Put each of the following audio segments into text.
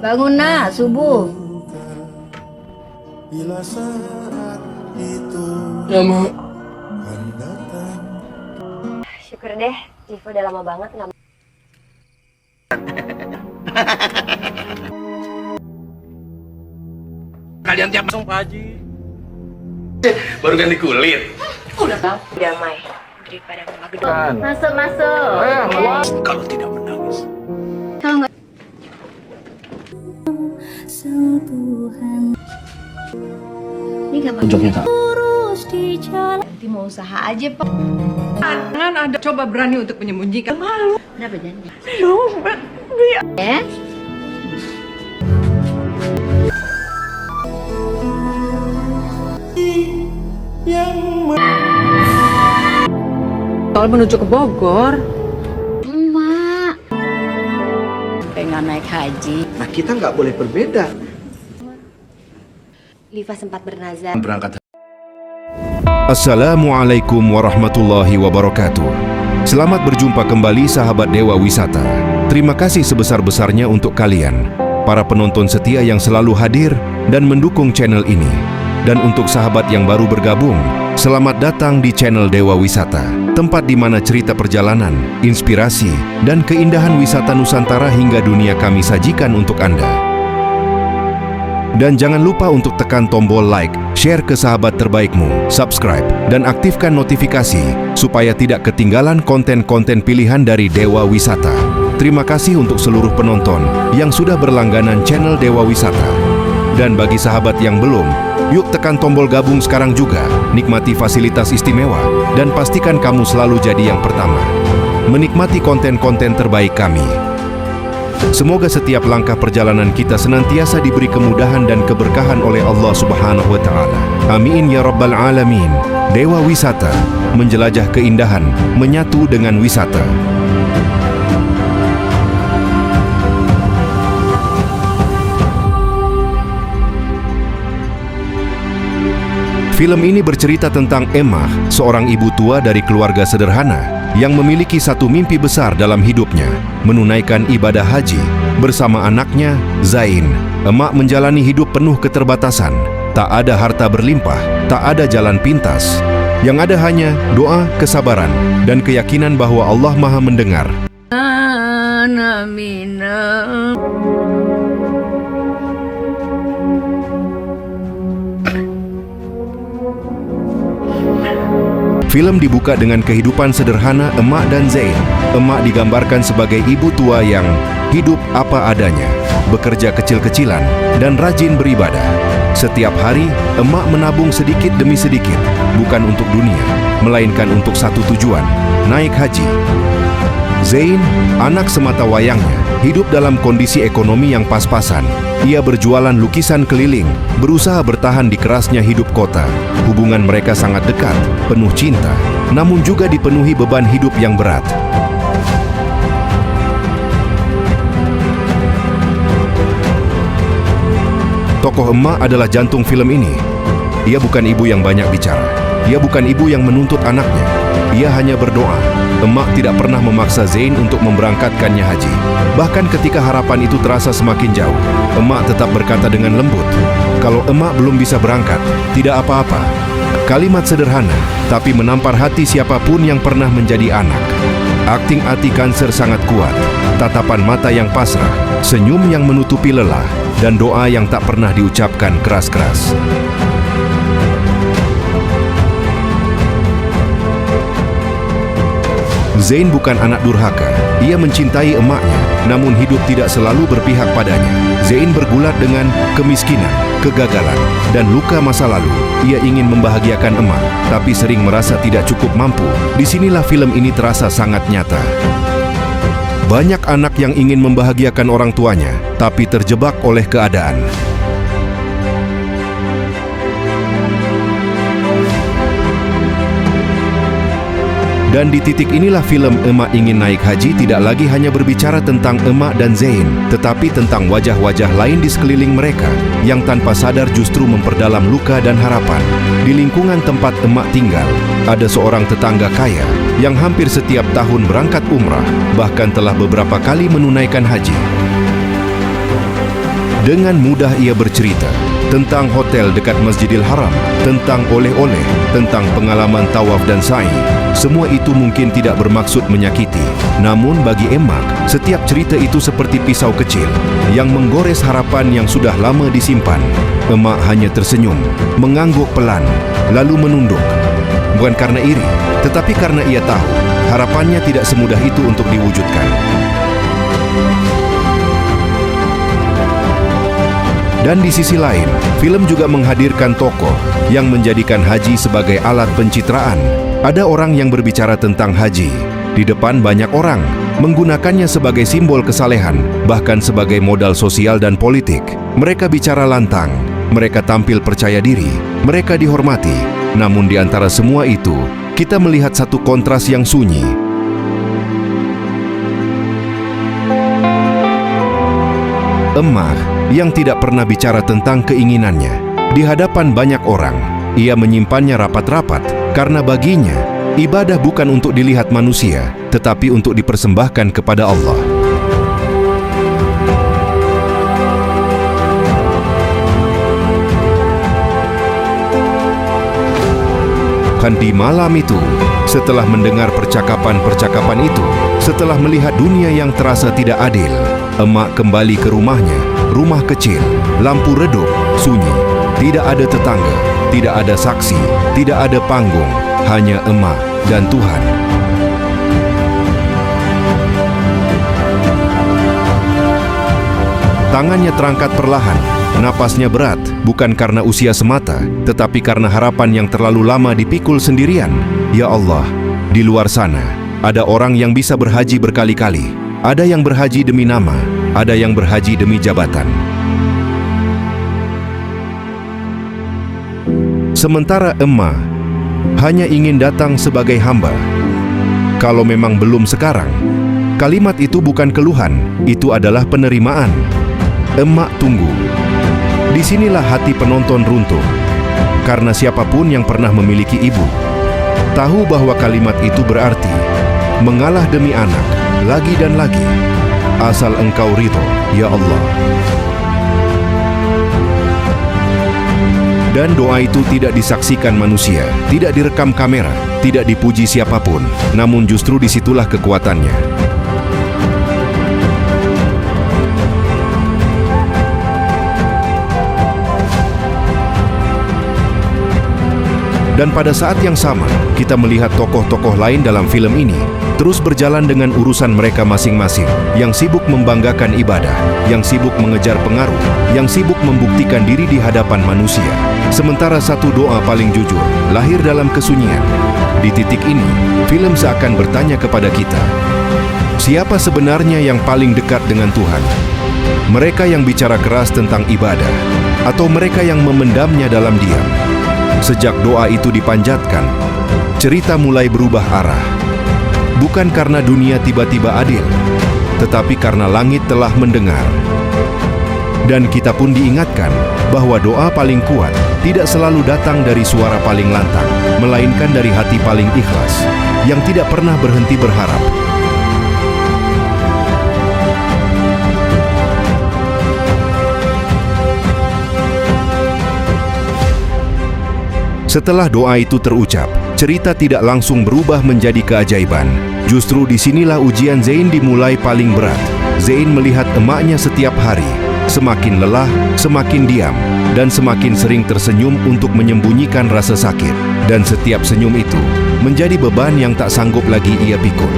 Bangun nak, subuh. Ya mau. Syukur deh, Civo udah lama banget nggak. Kalian tiap masuk Pak Haji. Baru ganti kulit. Udah damai daripada mama gede. Masuk, masuk. Kalau tidak menangis. Tahu nggak? Ini nggak Ujungnya tak. Nanti mau usaha aja, Pak. Jangan ada coba berani untuk menyembunyikan malu. Kenapa jangan? Ya, Ya? tol menuju ke Bogor. Emak. Pengen naik haji. Nah, kita nggak boleh berbeda. Liva sempat bernazar. Berangkat. Assalamualaikum warahmatullahi wabarakatuh. Selamat berjumpa kembali sahabat Dewa Wisata. Terima kasih sebesar-besarnya untuk kalian, para penonton setia yang selalu hadir dan mendukung channel ini. Dan untuk sahabat yang baru bergabung, selamat datang di channel Dewa Wisata, tempat di mana cerita perjalanan, inspirasi, dan keindahan wisata Nusantara hingga dunia kami sajikan untuk Anda. Dan jangan lupa untuk tekan tombol like, share ke sahabat terbaikmu, subscribe, dan aktifkan notifikasi supaya tidak ketinggalan konten-konten pilihan dari Dewa Wisata. Terima kasih untuk seluruh penonton yang sudah berlangganan channel Dewa Wisata. Dan bagi sahabat yang belum, yuk tekan tombol gabung sekarang juga, nikmati fasilitas istimewa, dan pastikan kamu selalu jadi yang pertama menikmati konten-konten terbaik kami. Semoga setiap langkah perjalanan kita senantiasa diberi kemudahan dan keberkahan oleh Allah Subhanahu wa Ta'ala. Amin ya Rabbal Alamin. Dewa Wisata, menjelajah keindahan, menyatu dengan wisata. Film ini bercerita tentang Emma, seorang ibu tua dari keluarga sederhana yang memiliki satu mimpi besar dalam hidupnya, menunaikan ibadah haji bersama anaknya, Zain. Emma menjalani hidup penuh keterbatasan, tak ada harta berlimpah, tak ada jalan pintas. Yang ada hanya doa, kesabaran, dan keyakinan bahwa Allah Maha mendengar. Film dibuka dengan kehidupan sederhana Emak dan Zain. Emak digambarkan sebagai ibu tua yang hidup apa adanya, bekerja kecil-kecilan, dan rajin beribadah. Setiap hari, Emak menabung sedikit demi sedikit, bukan untuk dunia, melainkan untuk satu tujuan, naik haji. Zain, anak semata wayangnya, hidup dalam kondisi ekonomi yang pas-pasan. Ia berjualan lukisan keliling, berusaha bertahan di kerasnya hidup kota. Hubungan mereka sangat dekat, penuh cinta, namun juga dipenuhi beban hidup yang berat. Tokoh Emak adalah jantung film ini. Ia bukan ibu yang banyak bicara. Ia bukan ibu yang menuntut anaknya. Ia hanya berdoa. Emak tidak pernah memaksa Zain untuk memberangkatkannya haji. Bahkan ketika harapan itu terasa semakin jauh, Emak tetap berkata dengan lembut, "Kalau Emak belum bisa berangkat, tidak apa-apa." Kalimat sederhana, tapi menampar hati siapapun yang pernah menjadi anak. Akting Ati Cancer sangat kuat, tatapan mata yang pasrah, senyum yang menutupi lelah, dan doa yang tak pernah diucapkan keras-keras. Zain bukan anak durhaka. Ia mencintai emaknya, namun hidup tidak selalu berpihak padanya. Zain bergulat dengan kemiskinan, kegagalan, dan luka masa lalu. Ia ingin membahagiakan emak, tapi sering merasa tidak cukup mampu. Disinilah film ini terasa sangat nyata. Banyak anak yang ingin membahagiakan orang tuanya, tapi terjebak oleh keadaan. Dan di titik inilah film Emak Ingin Naik Haji tidak lagi hanya berbicara tentang Emak dan Zain, tetapi tentang wajah-wajah lain di sekeliling mereka yang tanpa sadar justru memperdalam luka dan harapan. Di lingkungan tempat Emak tinggal, ada seorang tetangga kaya yang hampir setiap tahun berangkat umrah, bahkan telah beberapa kali menunaikan haji. Dengan mudah ia bercerita tentang hotel dekat Masjidil Haram, tentang oleh-oleh, tentang pengalaman tawaf dan sa'i. Semua itu mungkin tidak bermaksud menyakiti. Namun bagi Emak, setiap cerita itu seperti pisau kecil yang menggores harapan yang sudah lama disimpan. Emak hanya tersenyum, mengangguk pelan, lalu menunduk. Bukan karena iri, tetapi karena ia tahu harapannya tidak semudah itu untuk diwujudkan. Dan di sisi lain, film juga menghadirkan tokoh yang menjadikan haji sebagai alat pencitraan. Ada orang yang berbicara tentang haji di depan banyak orang, menggunakannya sebagai simbol kesalehan, bahkan sebagai modal sosial dan politik. Mereka bicara lantang, mereka tampil percaya diri, mereka dihormati. Namun di antara semua itu, kita melihat satu kontras yang sunyi. Emak yang tidak pernah bicara tentang keinginannya. Di hadapan banyak orang, ia menyimpannya rapat-rapat karena baginya, ibadah bukan untuk dilihat manusia, tetapi untuk dipersembahkan kepada Allah. Kan di malam itu, setelah mendengar percakapan-percakapan itu, setelah melihat dunia yang terasa tidak adil, Emak kembali ke rumahnya, rumah kecil, lampu redup, sunyi. Tidak ada tetangga, tidak ada saksi, tidak ada panggung, hanya Emak dan Tuhan. Tangannya terangkat perlahan, napasnya berat, bukan karena usia semata, tetapi karena harapan yang terlalu lama dipikul sendirian. Ya Allah, di luar sana, ada orang yang bisa berhaji berkali-kali. Ada yang berhaji demi nama, ada yang berhaji demi jabatan. Sementara Emak hanya ingin datang sebagai hamba. Kalau memang belum sekarang, kalimat itu bukan keluhan, itu adalah penerimaan. Emak tunggu. Disinilah hati penonton runtuh. Karena siapapun yang pernah memiliki ibu, tahu bahwa kalimat itu berarti mengalah demi anak, lagi dan lagi, asal Engkau ridho, ya Allah. Dan doa itu tidak disaksikan manusia, tidak direkam kamera, tidak dipuji siapapun, namun justru disitulah kekuatannya. Dan pada saat yang sama, kita melihat tokoh-tokoh lain dalam film ini terus berjalan dengan urusan mereka masing-masing, yang sibuk membanggakan ibadah, yang sibuk mengejar pengaruh, yang sibuk membuktikan diri di hadapan manusia. Sementara satu doa paling jujur lahir dalam kesunyian. Di titik ini, film seakan bertanya kepada kita, siapa sebenarnya yang paling dekat dengan Tuhan? Mereka yang bicara keras tentang ibadah, atau mereka yang memendamnya dalam diam? Sejak doa itu dipanjatkan, cerita mulai berubah arah. Bukan karena dunia tiba-tiba adil, tetapi karena langit telah mendengar. Dan kita pun diingatkan bahwa doa paling kuat tidak selalu datang dari suara paling lantang, melainkan dari hati paling ikhlas, yang tidak pernah berhenti berharap. Setelah doa itu terucap, cerita tidak langsung berubah menjadi keajaiban. Justru disinilah ujian Zain dimulai paling berat. Zain melihat emaknya setiap hari, semakin lelah, semakin diam, dan semakin sering tersenyum untuk menyembunyikan rasa sakit. Dan setiap senyum itu menjadi beban yang tak sanggup lagi ia pikul.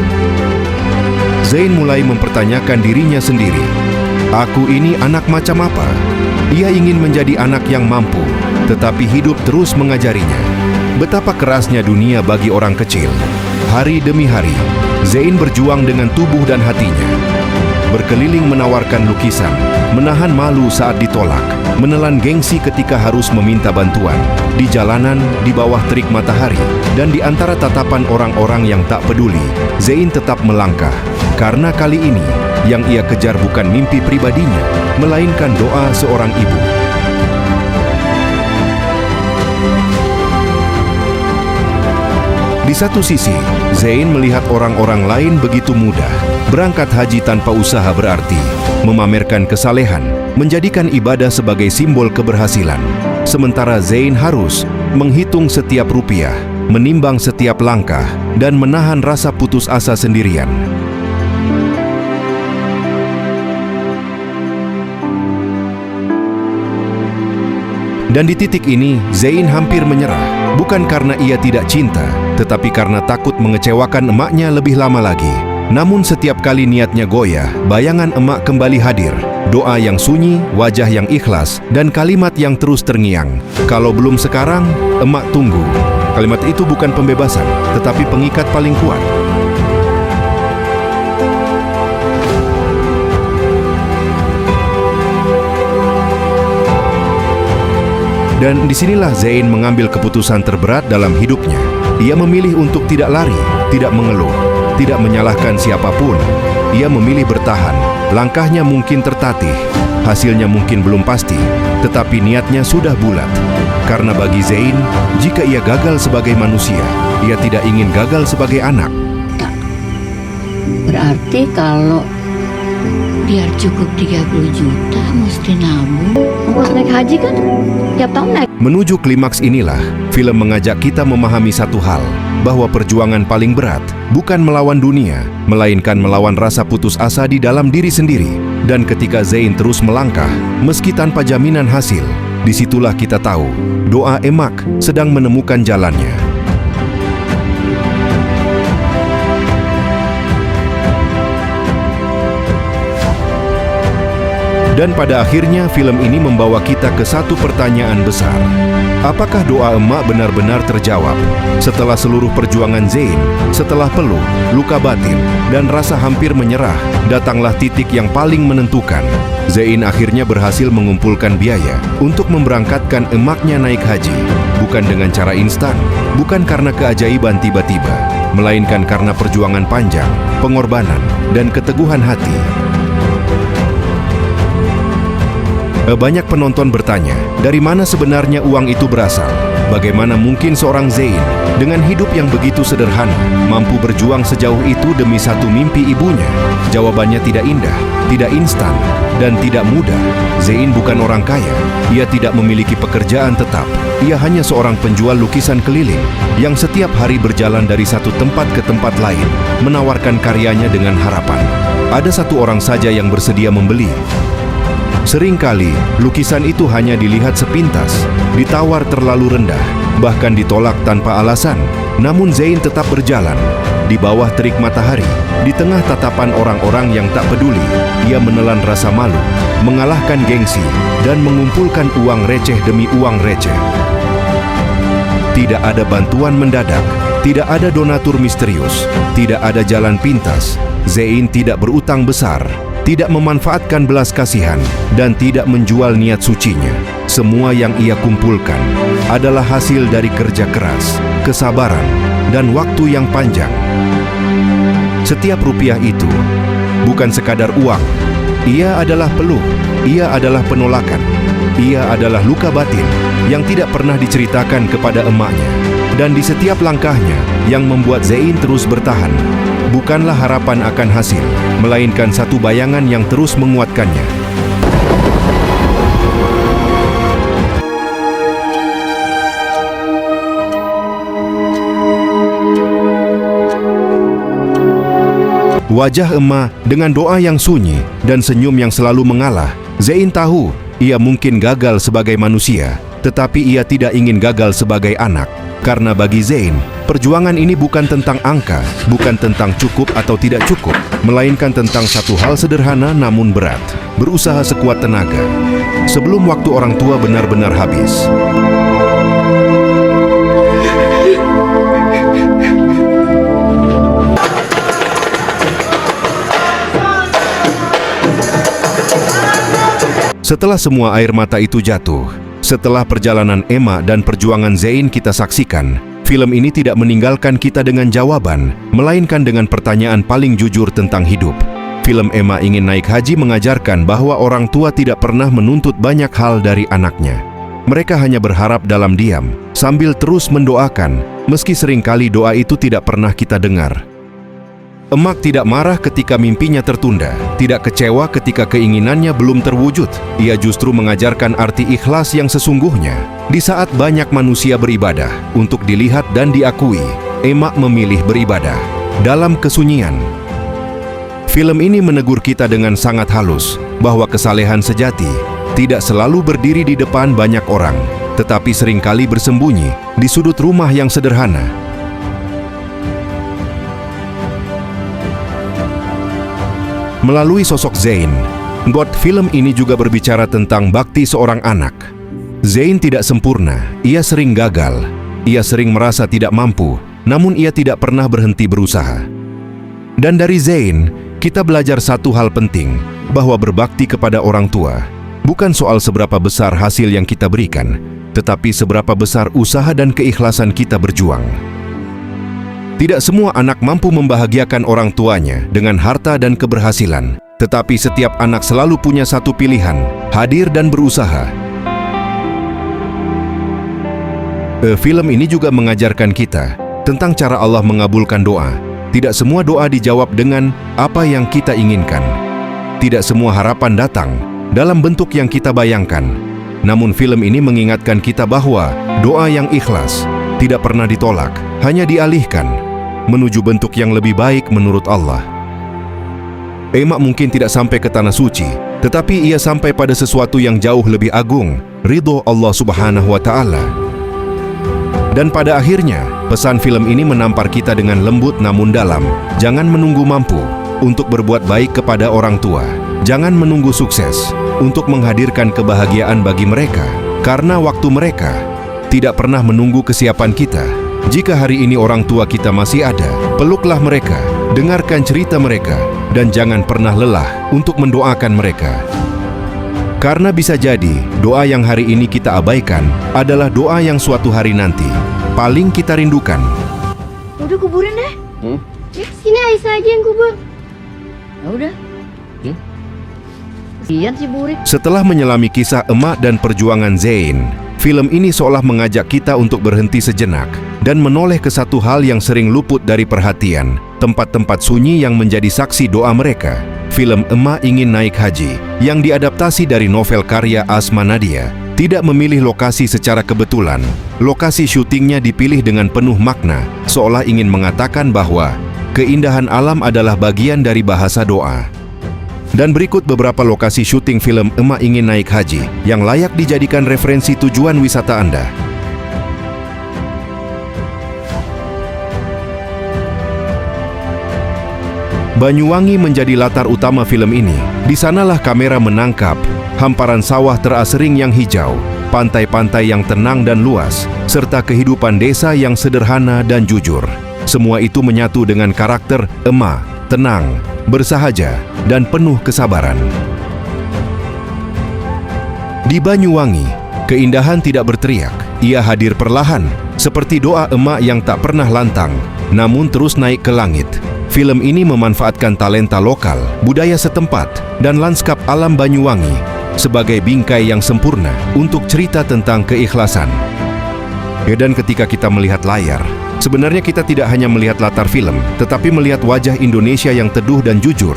Zain mulai mempertanyakan dirinya sendiri. Aku ini anak macam apa? Ia ingin menjadi anak yang mampu, tetapi hidup terus mengajarinya betapa kerasnya dunia bagi orang kecil. Hari demi hari, Zain berjuang dengan tubuh dan hatinya. Berkeliling menawarkan lukisan, menahan malu saat ditolak, menelan gengsi ketika harus meminta bantuan, di jalanan, di bawah terik matahari, dan di antara tatapan orang-orang yang tak peduli, Zain tetap melangkah. Karena kali ini, yang ia kejar bukan mimpi pribadinya, melainkan doa seorang ibu. Di satu sisi, Zain melihat orang-orang lain begitu mudah berangkat haji tanpa usaha berarti, memamerkan kesalehan, menjadikan ibadah sebagai simbol keberhasilan. Sementara Zain harus menghitung setiap rupiah, menimbang setiap langkah, dan menahan rasa putus asa sendirian. Dan di titik ini, Zain hampir menyerah. Bukan karena ia tidak cinta, tetapi karena takut mengecewakan emaknya lebih lama lagi. Namun setiap kali niatnya goyah, bayangan emak kembali hadir. Doa yang sunyi, wajah yang ikhlas, dan kalimat yang terus terngiang. Kalau belum sekarang, emak tunggu. Kalimat itu bukan pembebasan, tetapi pengikat paling kuat. Dan disinilah Zain mengambil keputusan terberat dalam hidupnya. Ia memilih untuk tidak lari, tidak mengeluh, tidak menyalahkan siapapun. Ia memilih bertahan. Langkahnya mungkin tertatih, hasilnya mungkin belum pasti, tetapi niatnya sudah bulat. Karena bagi Zain, jika ia gagal sebagai manusia, ia tidak ingin gagal sebagai anak. Berarti kalau biar cukup 30 juta mesti nabung. Ongkos naik haji kan tiap tahun naik. Menuju klimaks inilah, film mengajak kita memahami satu hal, bahwa perjuangan paling berat bukan melawan dunia, melainkan melawan rasa putus asa di dalam diri sendiri. Dan ketika Zain terus melangkah, meski tanpa jaminan hasil, disitulah kita tahu, doa emak sedang menemukan jalannya. Dan pada akhirnya film ini membawa kita ke satu pertanyaan besar. Apakah doa emak benar-benar terjawab? Setelah seluruh perjuangan Zain, setelah peluh, luka batin, dan rasa hampir menyerah, datanglah titik yang paling menentukan. Zain akhirnya berhasil mengumpulkan biaya untuk memberangkatkan emaknya naik haji. Bukan dengan cara instan, bukan karena keajaiban tiba-tiba, melainkan karena perjuangan panjang, pengorbanan, dan keteguhan hati. Banyak penonton bertanya, dari mana sebenarnya uang itu berasal? Bagaimana mungkin seorang Zain dengan hidup yang begitu sederhana mampu berjuang sejauh itu demi satu mimpi ibunya? Jawabannya tidak indah, tidak instan, dan tidak mudah. Zain bukan orang kaya. Ia tidak memiliki pekerjaan tetap. Ia hanya seorang penjual lukisan keliling yang setiap hari berjalan dari satu tempat ke tempat lain, menawarkan karyanya dengan harapan ada satu orang saja yang bersedia membeli. Seringkali, lukisan itu hanya dilihat sepintas, ditawar terlalu rendah, bahkan ditolak tanpa alasan. Namun Zain tetap berjalan. Di bawah terik matahari, di tengah tatapan orang-orang yang tak peduli, ia menelan rasa malu, mengalahkan gengsi, dan mengumpulkan uang receh demi uang receh. Tidak ada bantuan mendadak, tidak ada donatur misterius, tidak ada jalan pintas. Zain tidak berutang besar, tidak memanfaatkan belas kasihan, dan tidak menjual niat sucinya. Semua yang ia kumpulkan adalah hasil dari kerja keras, kesabaran, dan waktu yang panjang. Setiap rupiah itu bukan sekadar uang. Ia adalah peluh, ia adalah penolakan, ia adalah luka batin yang tidak pernah diceritakan kepada emaknya. Dan di setiap langkahnya yang membuat Zain terus bertahan, bukanlah harapan akan hasil, melainkan satu bayangan yang terus menguatkannya. Wajah emak dengan doa yang sunyi dan senyum yang selalu mengalah. Zain tahu ia mungkin gagal sebagai manusia, tetapi ia tidak ingin gagal sebagai anak. Karena bagi Zain, perjuangan ini bukan tentang angka, bukan tentang cukup atau tidak cukup, melainkan tentang satu hal sederhana namun berat: berusaha sekuat tenaga sebelum waktu orang tua benar-benar habis. Setelah semua air mata itu jatuh, setelah perjalanan emak dan perjuangan Zain kita saksikan, film ini tidak meninggalkan kita dengan jawaban, melainkan dengan pertanyaan paling jujur tentang hidup. Film Emak Ingin Naik Haji mengajarkan bahwa orang tua tidak pernah menuntut banyak hal dari anaknya. Mereka hanya berharap dalam diam, sambil terus mendoakan, meski seringkali doa itu tidak pernah kita dengar. Emak tidak marah ketika mimpinya tertunda, tidak kecewa ketika keinginannya belum terwujud. Ia justru mengajarkan arti ikhlas yang sesungguhnya. Di saat banyak manusia beribadah untuk dilihat dan diakui, emak memilih beribadah dalam kesunyian. Film ini menegur kita dengan sangat halus bahwa kesalehan sejati tidak selalu berdiri di depan banyak orang, tetapi seringkali bersembunyi di sudut rumah yang sederhana. Melalui sosok Zain, buat film ini juga berbicara tentang bakti seorang anak. Zain tidak sempurna, ia sering gagal, ia sering merasa tidak mampu, namun ia tidak pernah berhenti berusaha. Dan dari Zain, kita belajar satu hal penting, bahwa berbakti kepada orang tua bukan soal seberapa besar hasil yang kita berikan, tetapi seberapa besar usaha dan keikhlasan kita berjuang. Tidak semua anak mampu membahagiakan orang tuanya dengan harta dan keberhasilan, tetapi setiap anak selalu punya satu pilihan, hadir dan berusaha. Film ini juga mengajarkan kita tentang cara Allah mengabulkan doa. Tidak semua doa dijawab dengan apa yang kita inginkan. Tidak semua harapan datang dalam bentuk yang kita bayangkan. Namun film ini mengingatkan kita bahwa doa yang ikhlas tidak pernah ditolak, hanya dialihkan menuju bentuk yang lebih baik menurut Allah. Emak mungkin tidak sampai ke tanah suci, tetapi ia sampai pada sesuatu yang jauh lebih agung, ridho Allah Subhanahu wa Ta'ala. Dan pada akhirnya, pesan film ini menampar kita dengan lembut namun dalam. Jangan menunggu mampu untuk berbuat baik kepada orang tua. Jangan menunggu sukses untuk menghadirkan kebahagiaan bagi mereka, karena waktu mereka tidak pernah menunggu kesiapan kita. Jika hari ini orang tua kita masih ada, peluklah mereka, dengarkan cerita mereka, dan jangan pernah lelah untuk mendoakan mereka. Karena bisa jadi, doa yang hari ini kita abaikan adalah doa yang suatu hari nanti paling kita rindukan. Udah kuburin deh. Ya, sini Aisyah aja yang kubur. Ya udah. Kasian si Burik. Setelah menyelami kisah emak dan perjuangan Zain, film ini seolah mengajak kita untuk berhenti sejenak dan menoleh ke satu hal yang sering luput dari perhatian, tempat-tempat sunyi yang menjadi saksi doa mereka. Film Emak Ingin Naik Haji, yang diadaptasi dari novel karya Asma Nadia, tidak memilih lokasi secara kebetulan. Lokasi syutingnya dipilih dengan penuh makna, seolah ingin mengatakan bahwa keindahan alam adalah bagian dari bahasa doa. Dan berikut beberapa lokasi syuting film Emak Ingin Naik Haji yang layak dijadikan referensi tujuan wisata Anda. Banyuwangi menjadi latar utama film ini. Di sanalah kamera menangkap hamparan sawah terasering yang hijau, pantai-pantai yang tenang dan luas, serta kehidupan desa yang sederhana dan jujur. Semua itu menyatu dengan karakter Emak, tenang, bersahaja, dan penuh kesabaran. Di Banyuwangi, keindahan tidak berteriak, ia hadir perlahan, seperti doa emak yang tak pernah lantang, namun terus naik ke langit. Film ini memanfaatkan talenta lokal, budaya setempat, dan lanskap alam Banyuwangi sebagai bingkai yang sempurna untuk cerita tentang keikhlasan. Dan ketika kita melihat layar, sebenarnya kita tidak hanya melihat latar film, tetapi melihat wajah Indonesia yang teduh dan jujur.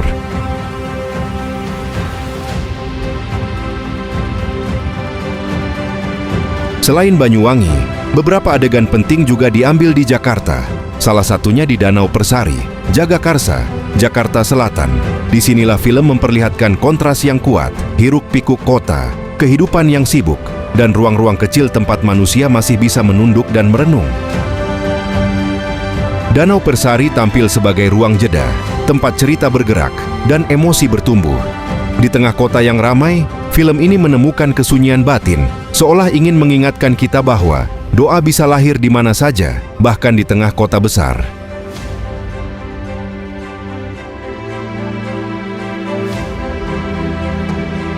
Selain Banyuwangi, beberapa adegan penting juga diambil di Jakarta. Salah satunya di Danau Persari, Jagakarsa, Jakarta Selatan. Disinilah film memperlihatkan kontras yang kuat, hiruk-pikuk kota, kehidupan yang sibuk, dan ruang-ruang kecil tempat manusia masih bisa menunduk dan merenung. Danau Persari tampil sebagai ruang jeda, tempat cerita bergerak, dan emosi bertumbuh. Di tengah kota yang ramai, film ini menemukan kesunyian batin, seolah ingin mengingatkan kita bahwa doa bisa lahir di mana saja, bahkan di tengah kota besar.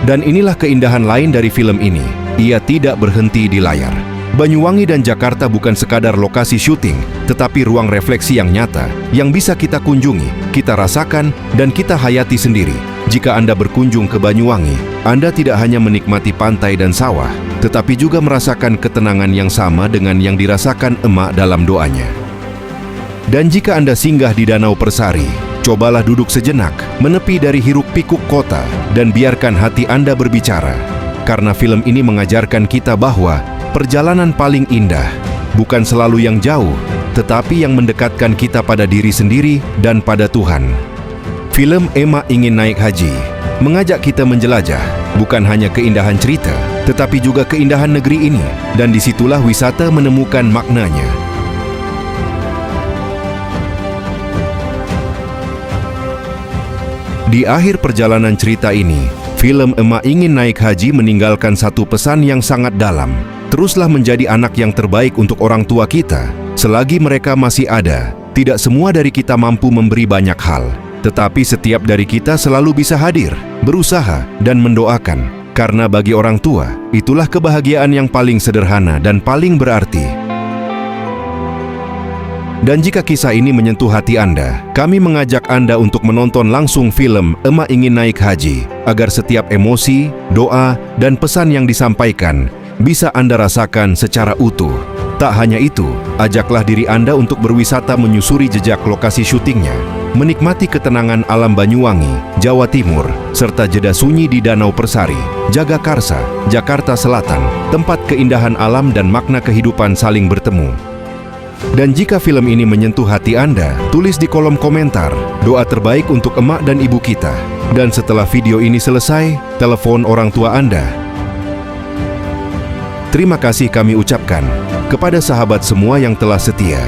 Dan inilah keindahan lain dari film ini, ia tidak berhenti di layar. Banyuwangi dan Jakarta bukan sekadar lokasi syuting, tetapi ruang refleksi yang nyata, yang bisa kita kunjungi, kita rasakan, dan kita hayati sendiri. Jika Anda berkunjung ke Banyuwangi, Anda tidak hanya menikmati pantai dan sawah, tetapi juga merasakan ketenangan yang sama dengan yang dirasakan emak dalam doanya. Dan jika Anda singgah di Danau Persari, cobalah duduk sejenak, menepi dari hiruk-pikuk kota, dan biarkan hati Anda berbicara. Karena film ini mengajarkan kita bahwa perjalanan paling indah bukan selalu yang jauh, tetapi yang mendekatkan kita pada diri sendiri dan pada Tuhan. Film Emak Ingin Naik Haji mengajak kita menjelajah bukan hanya keindahan cerita, tetapi juga keindahan negeri ini, dan disitulah wisata menemukan maknanya. Di akhir perjalanan cerita ini, film Emak Ingin Naik Haji meninggalkan satu pesan yang sangat dalam. Teruslah menjadi anak yang terbaik untuk orang tua kita. Selagi mereka masih ada, tidak semua dari kita mampu memberi banyak hal. Tetapi setiap dari kita selalu bisa hadir, berusaha, dan mendoakan. Karena bagi orang tua, itulah kebahagiaan yang paling sederhana dan paling berarti. Dan jika kisah ini menyentuh hati Anda, kami mengajak Anda untuk menonton langsung film Emak Ingin Naik Haji, agar setiap emosi, doa, dan pesan yang disampaikan bisa Anda rasakan secara utuh. Tak hanya itu, ajaklah diri Anda untuk berwisata menyusuri jejak lokasi syutingnya, menikmati ketenangan alam Banyuwangi, Jawa Timur, serta jeda sunyi di Danau Persari, Jagakarsa, Jakarta Selatan, tempat keindahan alam dan makna kehidupan saling bertemu. Dan jika film ini menyentuh hati Anda, tulis di kolom komentar doa terbaik untuk emak dan ibu kita. Dan setelah video ini selesai, telepon orang tua Anda. Terima kasih kami ucapkan kepada sahabat semua yang telah setia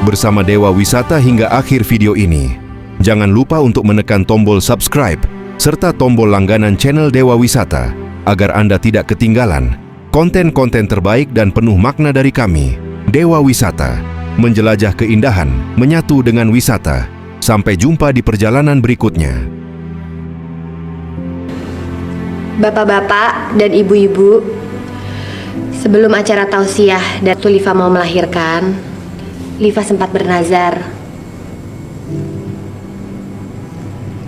bersama Dewa Wisata hingga akhir video ini. Jangan lupa untuk menekan tombol subscribe serta tombol langganan channel Dewa Wisata agar Anda tidak ketinggalan konten-konten terbaik dan penuh makna dari kami. Dewa Wisata, menjelajah keindahan, menyatu dengan wisata. Sampai jumpa di perjalanan berikutnya. Bapak-bapak dan ibu-ibu, sebelum acara tausiah dan Liva mau melahirkan, Liva sempat bernazar.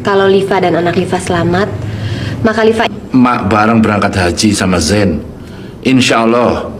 Kalau Liva dan anak Liva selamat, maka Liva Mak bareng berangkat haji sama Zen. Insya Allah